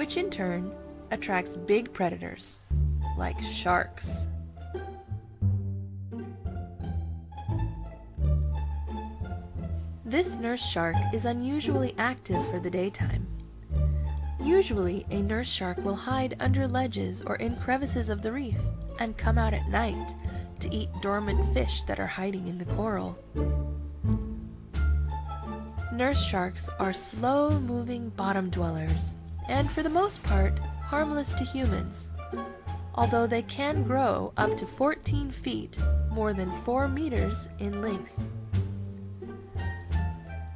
which in turn attracts big predators, like sharks. This nurse shark is unusually active for the daytime. Usually, a nurse shark will hide under ledges or in crevices of the reef and come out at night to eat dormant fish that are hiding in the coral. Nurse sharks are slow-moving bottom dwellers and, for the most part, harmless to humans, although they can grow up to 14 feet, more than 4 meters in length.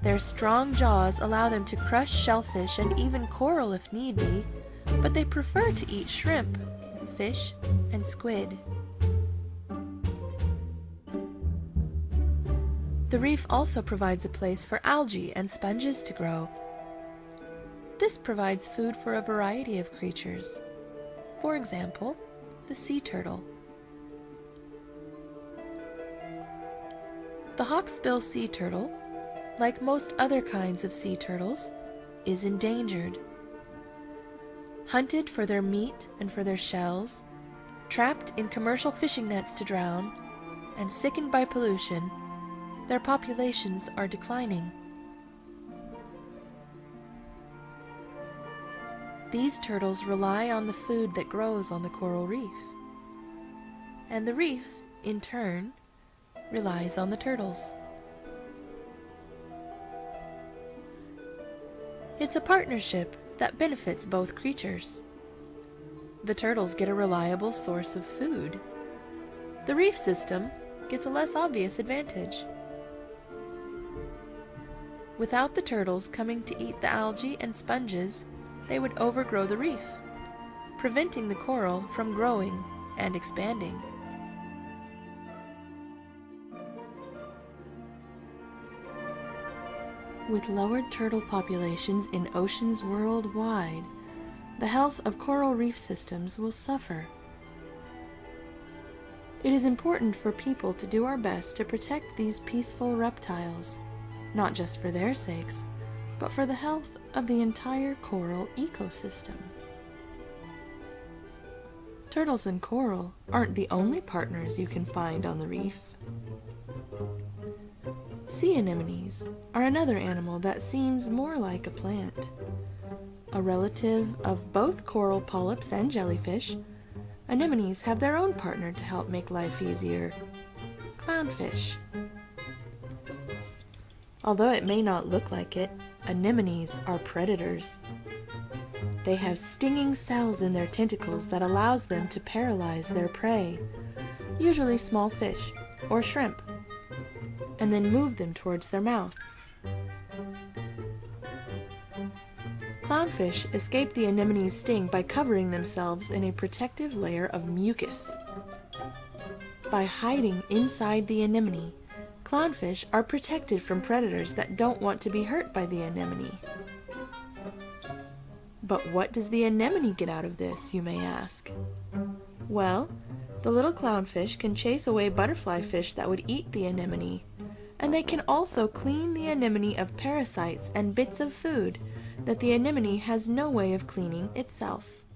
Their strong jaws allow them to crush shellfish and even coral if need be, but they prefer to eat shrimp, fish, and squid. The reef also provides a place for algae and sponges to grow. This provides food for a variety of creatures. For example, the sea turtle. The Hawksbill Sea Turtle, like most other kinds of sea turtles, is endangered. Hunted for their meat and for their shells, trapped in commercial fishing nets to drown, and sickened by pollution, their populations are declining. These turtles rely on the food that grows on the coral reef, and the reef, in turn, relies on the turtles. It's a partnership that benefits both creatures. The turtles get a reliable source of food. The reef system gets a less obvious advantage. Without the turtles coming to eat the algae and sponges, they would overgrow the reef, preventing the coral from growing and expanding. With lowered turtle populations in oceans worldwide, the health of coral reef systems will suffer. It is important for people to do our best to protect these peaceful reptiles, not just for their sakes, but for the health of the entire coral ecosystem. Turtles and coral aren't the only partners you can find on the reef. Sea anemones are another animal that seems more like a plant. A relative of both coral polyps and jellyfish, anemones have their own partner to help make life easier: clownfish. Although it may not look like it, anemones are predators. They have stinging cells in their tentacles that allows them to paralyze their prey, usually small fish or shrimp, and then move them towards their mouth. Clownfish escape the anemone's sting by covering themselves in a protective layer of mucus. By hiding inside the anemone, clownfish are protected from predators that don't want to be hurt by the anemone. But what does the anemone get out of this, you may ask? Well, the little clownfish can chase away butterfly fish that would eat the anemone, and they can also clean the anemone of parasites and bits of food that the anemone has no way of cleaning itself.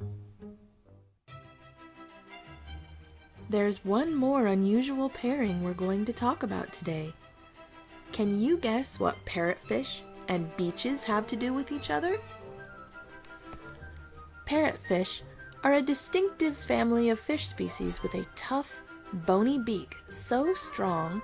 There's one more unusual pairing we're going to talk about today. Can you guess what parrotfish and beaches have to do with each other? Parrotfish are a distinctive family of fish species with a tough, bony beak so strong